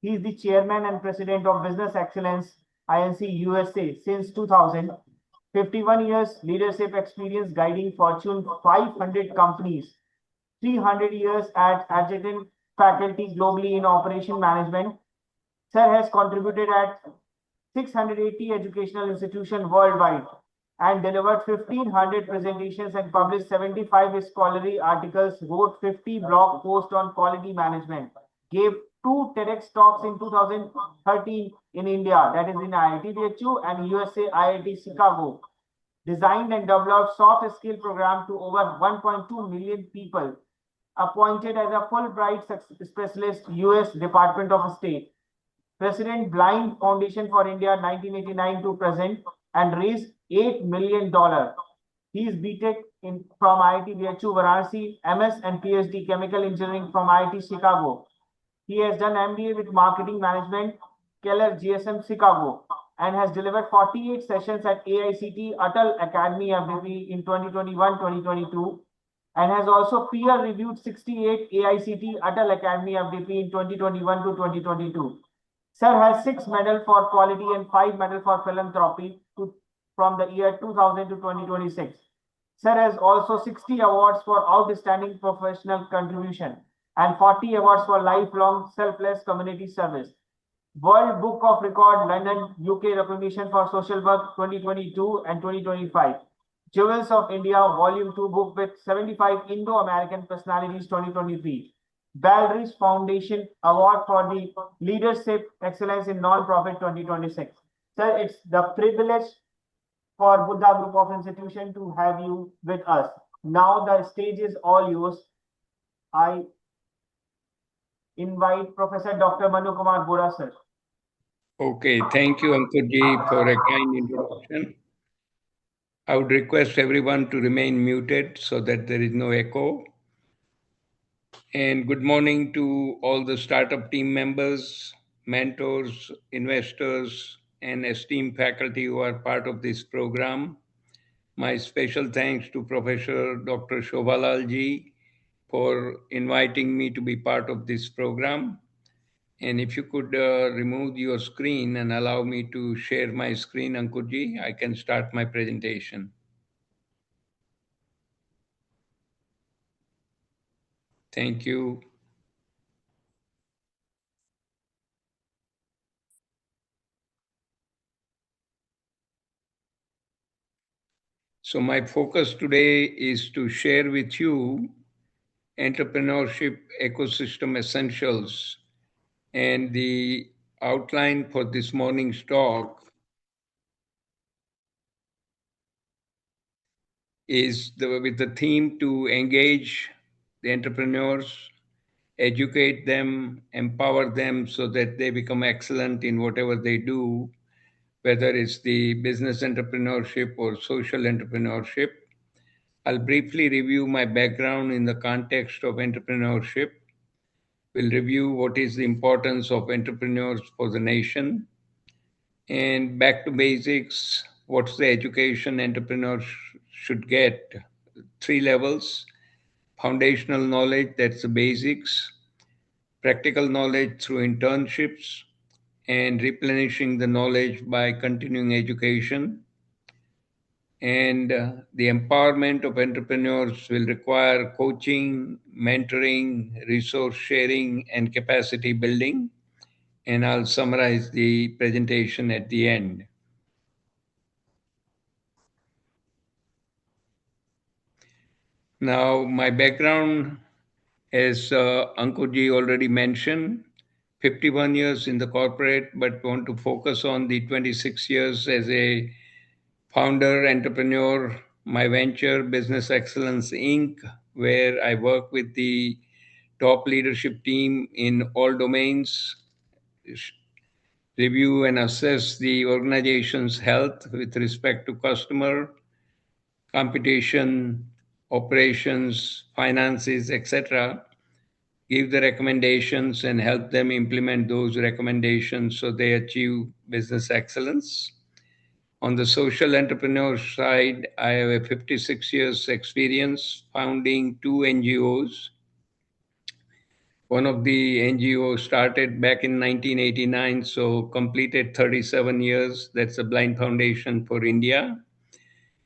He is the chairman and president of Business Excellence Inc. USA since 2000. 51 years leadership experience guiding Fortune 500 companies. 300 years at adjunct faculty globally in operation management. Sir has contributed at 680 educational institutions worldwide and delivered 1,500 presentations and published 75 scholarly articles, wrote 50 blog posts on quality management, gave two TEDx talks in 2013 in India, that is in IIT BHU and USA IIT Chicago, designed and developed soft skill program to over 1.2 million people, appointed as a Fulbright specialist US Department of State, President Blind Foundation for India 1989 to present and raised $8 million. He is BTech from IIT BHU Varanasi, MS and PhD Chemical Engineering from IIT Chicago. He has done MBA with Marketing Management, Keller GSM Chicago, and has delivered 48 sessions at AICT Atal Academy FDP in 2021-2022, and has also peer-reviewed 68 AICT Atal Academy FDP in 2021 to 2022. Sir has 6 medals for quality and 5 medals for philanthropy from the year 2000 to 2026. Sir has also 60 awards for outstanding professional contribution and 40 awards for lifelong selfless community service. World Book of Record, London, UK recognition for social work 2022 and 2025. Jewels of India, Volume 2 book with 75 Indo-American personalities 2023. Baldrige Foundation Award for the Leadership Excellence in Non-Profit 2026. Sir, it's the privilege for Buddha Group of Institution to have you with us. Now the stage is all yours. I invite Professor Dr. Manu Kumar Vora, sir. Okay, thank you, Ankurji, for a kind introduction. I would request everyone to remain muted so that there is no echo. And good morning to all the startup team members, mentors, investors, and esteemed faculty who are part of this program. My special thanks to Professor Dr. Shobhalal ji for inviting me to be part of this program. And if you could remove your screen and allow me to share my screen, Ankurji, I can start my presentation. Thank you. So my focus today is to share with you entrepreneurship ecosystem essentials, and the outline for this morning's talk is with the theme to engage the entrepreneurs, educate them, empower them so that they become excellent in whatever they do, whether it's the business entrepreneurship or social entrepreneurship. I'll briefly review my background in the context of entrepreneurship. We'll review what is the importance of entrepreneurs for the nation. And back to basics, what's the education entrepreneurs should get? 3 levels: foundational knowledge, that's the basics; practical knowledge through internships; and replenishing the knowledge by continuing education. And the empowerment of entrepreneurs will require coaching, mentoring, resource sharing, and capacity building. And I'll summarize the presentation at the end. Now, my background, as Ankurji already mentioned, 51 years in the corporate, but want to focus on the 26 years as a founder, entrepreneur, my venture, Business Excellence Inc., where I work with the top leadership team in all domains, review and assess the organization's health with respect to customer, competition, operations, finances, etc., give the recommendations and help them implement those recommendations so they achieve business excellence. On the social entrepreneur side, I have a 56 years experience founding 2 NGOs, one of the NGOs started back in 1989, so completed 37 years. That's the Blind Foundation for India.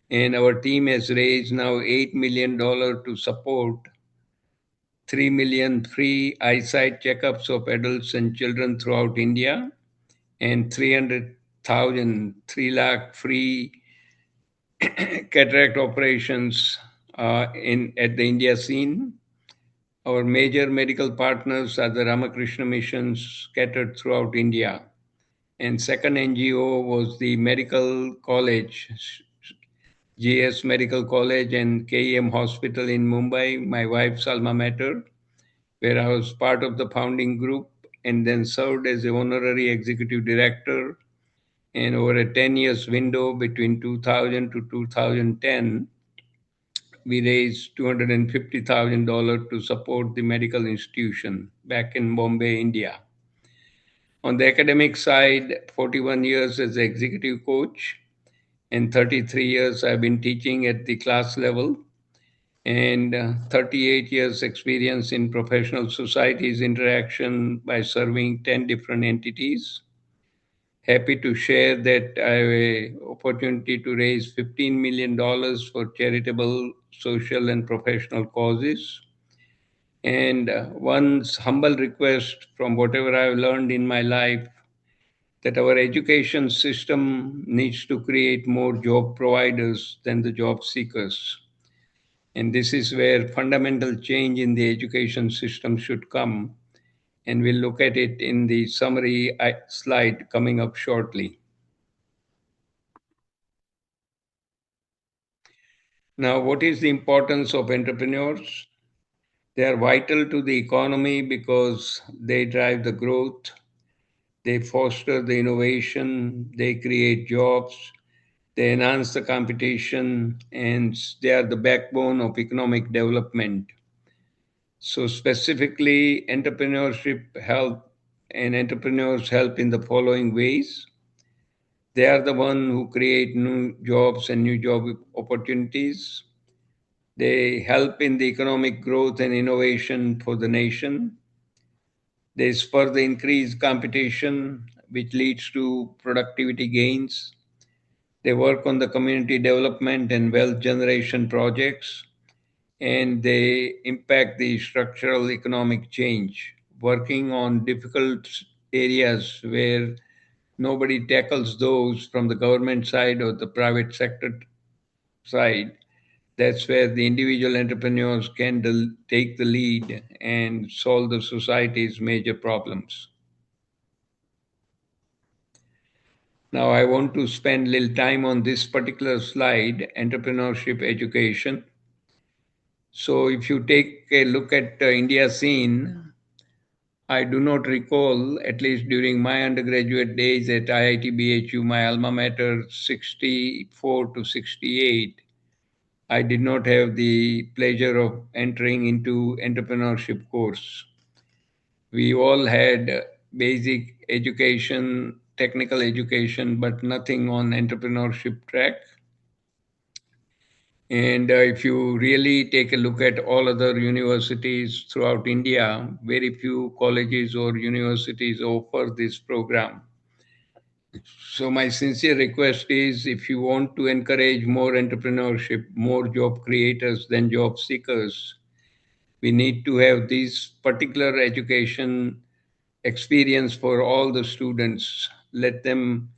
And our team has raised now $8 million to support 3 million free eyesight checkups of adults and children throughout India, and 300,000, 3 lakh free cataract operations at the India scene. Our major medical partners are the Ramakrishna missions scattered throughout India. And second NGO was the Medical College, GS Medical College and KEM Hospital in Mumbai, my wife's alma mater, where I was part of the founding group and then served as the honorary executive director. And over a 10 years window between 2000 to 2010, we raised $250,000 to support the medical institution back in Bombay, India. On the academic side, 41 years as executive coach and 33 years I've been teaching at the class level, and 38 years experience in professional societies interaction by serving 10 different entities. Happy to share that I have an opportunity to raise $15 million for charitable, social, and professional causes. And one humble request from whatever I've learned in my life, that our education system needs to create more job providers than the job seekers. And this is where fundamental change in the education system should come. And we'll look at it in the summary slide coming up shortly. Now, what is the importance of entrepreneurs? They are vital to the economy because they drive the growth, they foster the innovation, they create jobs, they enhance the competition, and they are the backbone of economic development. So, specifically, entrepreneurship help and entrepreneurs help in the following ways. They are the one who create new jobs and new job opportunities. They help in the economic growth and innovation for the nation. They spur the increased competition, which leads to productivity gains. They work on the community development and wealth generation projects, and they impact the structural economic change, working on difficult areas where nobody tackles those from the government side or the private sector side. That's where the individual entrepreneurs can take the lead and solve the society's major problems. Now, I want to spend a little time on this particular slide, entrepreneurship education. So, if you take a look at India scene, I do not recall, at least during my undergraduate days at IIT BHU, my alma mater, 64 to 68, I did not have the pleasure of entering into entrepreneurship course. We all had basic education, technical education, but nothing on entrepreneurship track. And if you really take a look at all other universities throughout India, very few colleges or universities offer this program. So my sincere request is, if you want to encourage more entrepreneurship, more job creators than job seekers, we need to have this particular education experience for all the students. Let them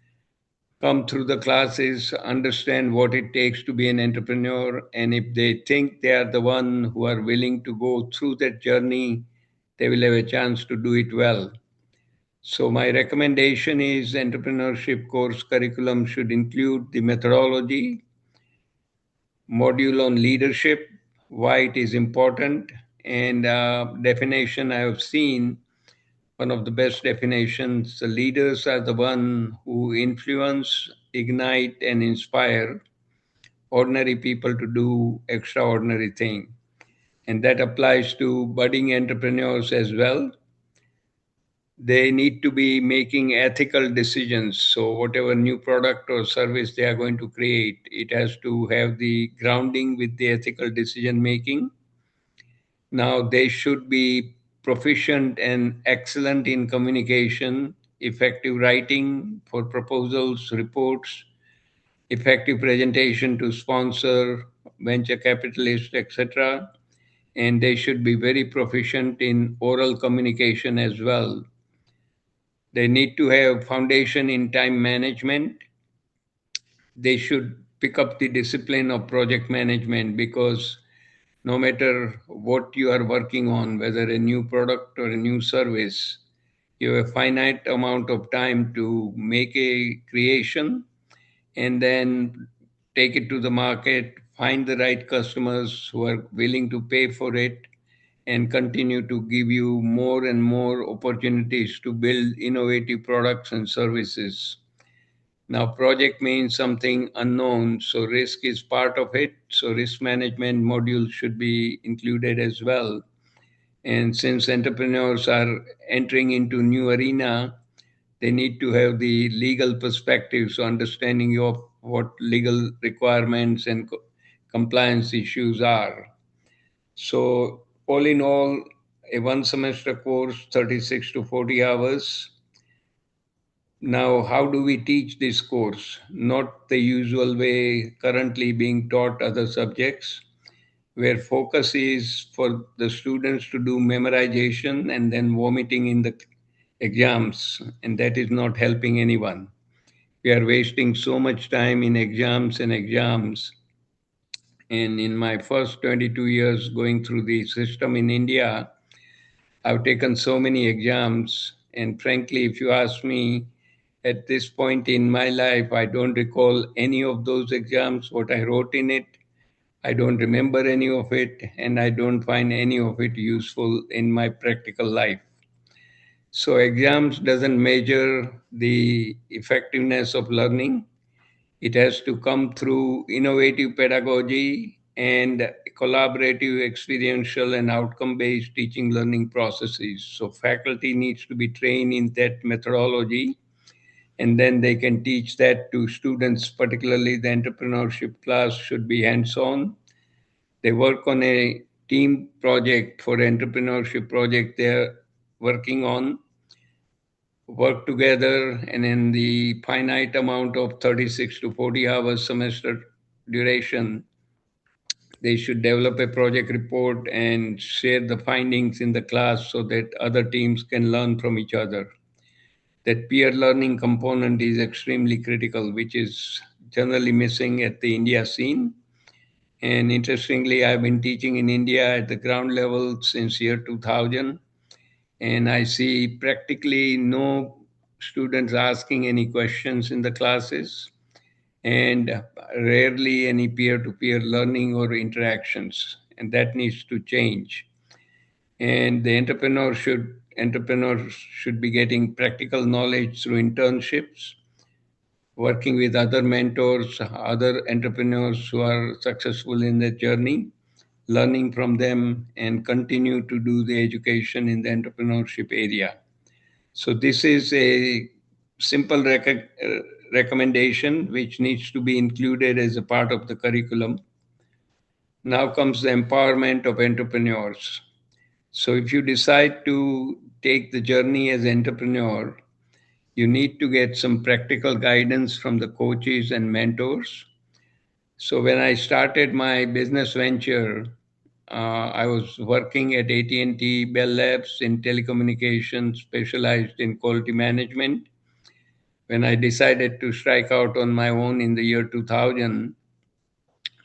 come through the classes, understand what it takes to be an entrepreneur, and if they think they are the one who are willing to go through that journey, they will have a chance to do it well. So my recommendation is entrepreneurship course curriculum should include the methodology, module on leadership, why it is important, and definition I have seen. One of the best definitions, the leaders are the one who influence, ignite, and inspire ordinary people to do extraordinary things. And that applies to budding entrepreneurs as well. They need to be making ethical decisions. So whatever new product or service they are going to create, it has to have the grounding with the ethical decision making. Now they should be proficient and excellent in communication, effective writing for proposals, reports, effective presentation to sponsor, venture capitalists, etc. And they should be very proficient in oral communication as well. They need to have foundation in time management. They should pick up the discipline of project management, because no matter what you are working on, whether a new product or a new service, you have a finite amount of time to make a creation and then take it to the market, find the right customers who are willing to pay for it, and continue to give you more and more opportunities to build innovative products and services. Now, project means something unknown, so risk is part of it. So, risk management module should be included as well. And since entrepreneurs are entering into new arena, they need to have the legal perspective, so understanding of what legal requirements and compliance issues are. So, all in all, a one semester course, 36 to 40 hours. Now, how do we teach this course? Not the usual way currently being taught other subjects, where focus is for the students to do memorization and then vomiting in the exams, and that is not helping anyone. We are wasting so much time in exams and exams. And in my first 22 years going through the system in India, I've taken so many exams. And frankly, if you ask me, at this point in my life, I don't recall any of those exams, what I wrote in it. I don't remember any of it, and I don't find any of it useful in my practical life. So exams doesn't measure the effectiveness of learning. It has to come through innovative pedagogy and collaborative, experiential, and outcome-based teaching learning processes. So faculty needs to be trained in that methodology, and then they can teach that to students. Particularly the entrepreneurship class should be hands-on. They work on a team project for entrepreneurship project they're working on, work together, and in the finite amount of 36 to 40 hours semester duration, they should develop a project report and share the findings in the class so that other teams can learn from each other. That peer learning component is extremely critical, which is generally missing at the India scene. And interestingly, I've been teaching in India at the ground level since year 2000, and I see practically no students asking any questions in the classes, and rarely any peer-to-peer learning or interactions, and that needs to change. And the entrepreneurs should be getting practical knowledge through internships, working with other mentors, other entrepreneurs who are successful in their journey, learning from them, and continue to do the education in the entrepreneurship area. So this is a simple recommendation which needs to be included as a part of the curriculum. Now comes the empowerment of entrepreneurs. So if you decide to take the journey as entrepreneur, you need to get some practical guidance from the coaches and mentors. So when I started my business venture, I was working at AT&T Bell Labs in telecommunications, specialized in quality management. When I decided to strike out on my own in the year 2000,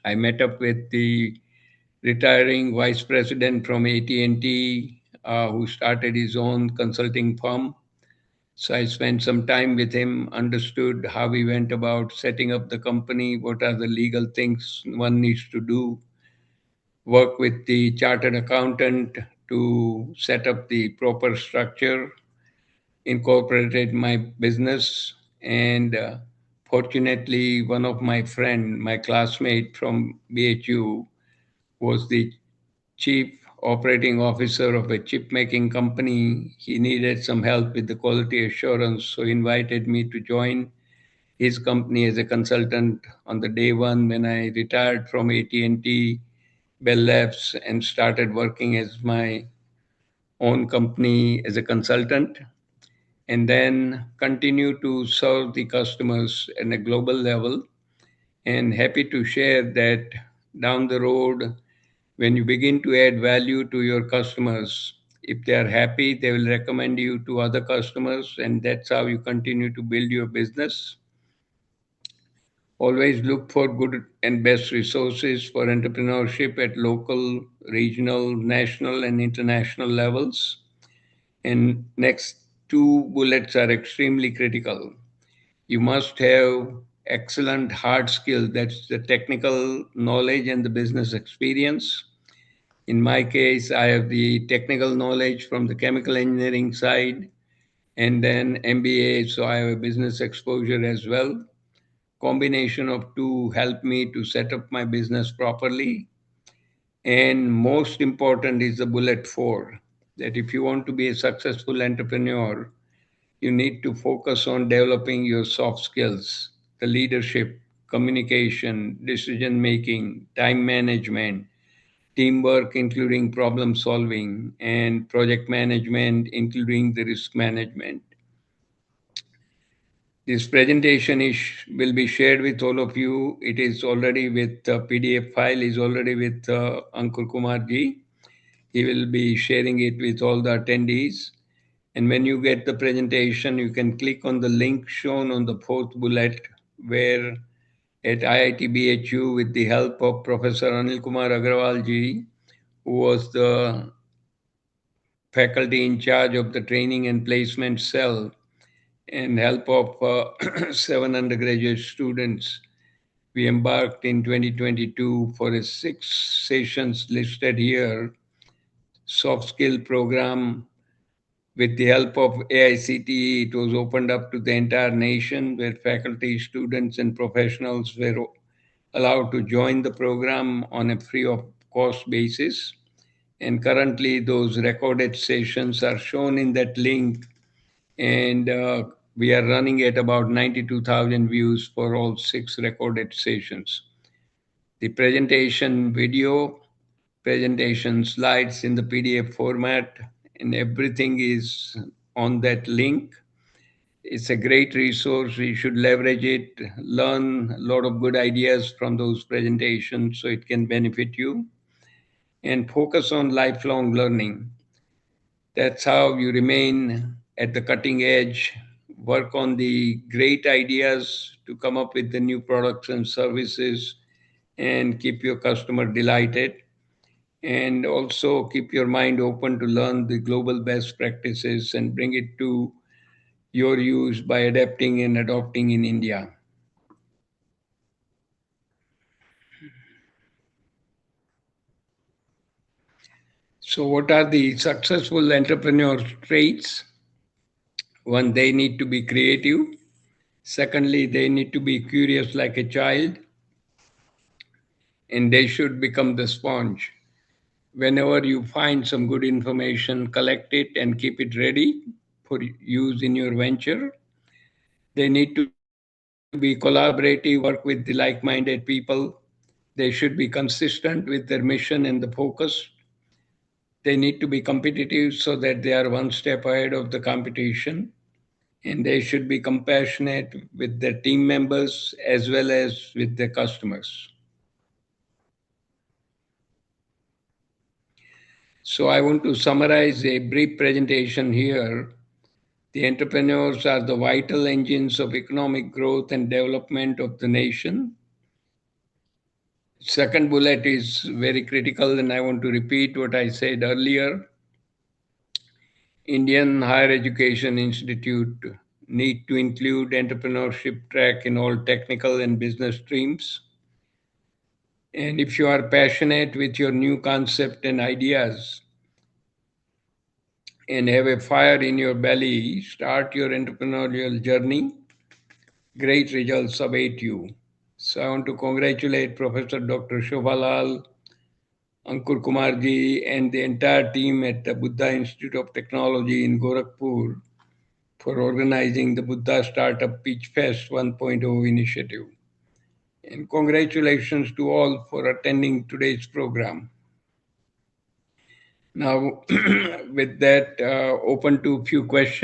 I met up with the retiring vice president from AT&T, who started his own consulting firm. So I spent some time with him, understood how we went about setting up the company, what are the legal things one needs to do, work with the chartered accountant to set up the proper structure, incorporated my business, and fortunately, one of my friend, my classmate from BHU, was the chief operating officer of a chip making company. He needed some help with the quality assurance, so he invited me to join his company as a consultant on the day one when I retired from AT&T Bell Labs and started working as my own company as a consultant, and then continue to serve the customers at a global level. And happy to share that down the road, when you begin to add value to your customers, if they are happy, they will recommend you to other customers, and that's how you continue to build your business. Always look for good and best resources for entrepreneurship at local, regional, national, and international levels. And next two bullets are extremely critical. You must have excellent hard skill, that's the technical knowledge and the business experience. In my case, I have the technical knowledge from the chemical engineering side and then MBA, so I have a business exposure as well. Combination of two help me to set up my business properly. And most important is the bullet four, that if you want to be a successful entrepreneur, you need to focus on developing your soft skills, the leadership, communication, decision making, time management, teamwork, including problem solving, and project management, including the risk management. This presentation will be shared with all of you. It is already with PDF file is already with Ankur Kumar ji. He will be sharing it with all the attendees. And when you get the presentation, you can click on the link shown on the fourth bullet, where at IIT BHU, with the help of Professor Anil Kumar Agrawal ji, who was the faculty in charge of the training and placement cell, and help of 7 undergraduate students, we embarked in 2022 for a 6 sessions listed here soft skill program. With the help of AICTE, it was opened up to the entire nation, where faculty, students, and professionals were allowed to join the program on a free of cost basis. And currently, those recorded sessions are shown in that link, and we are running at about 92,000 views for all 6 recorded sessions. The presentation video, presentation slides in the PDF format, and everything is on that link. It's a great resource. We should leverage it, learn a lot of good ideas from those presentations so it can benefit you, and focus on lifelong learning. That's how you remain at the cutting edge, work on the great ideas to come up with the new products and services, and keep your customer delighted. And also keep your mind open to learn the global best practices and bring it to your use by adapting and adopting in India. So, what are the successful entrepreneur traits? One, they need to be creative. Secondly, they need to be curious like a child. And they should become the sponge. Whenever you find some good information, collect it and keep it ready for use in your venture. They need to be collaborative, work with the like minded people. They should be consistent with their mission and the focus. They need to be competitive so that they are one step ahead of the competition. And they should be compassionate with their team members as well as with their customers. So, I want to summarize a brief presentation here. The entrepreneurs are the vital engines of economic growth and development of the nation. Second bullet is very critical, and I want to repeat what I said earlier. Indian Higher Education Institute need to include entrepreneurship track in all technical and business streams. And if you are passionate with your new concept and ideas and have a fire in your belly, start your entrepreneurial journey. Great results await you. So I want to congratulate Professor Dr. Shobhalal, Ankur Kumar ji, and the entire team at the Buddha Institute of Technology in Gorakhpur for organizing the Buddha Startup PitchFest 1.0 initiative. And congratulations to all for attending today's program. Now, with that, open to few questions.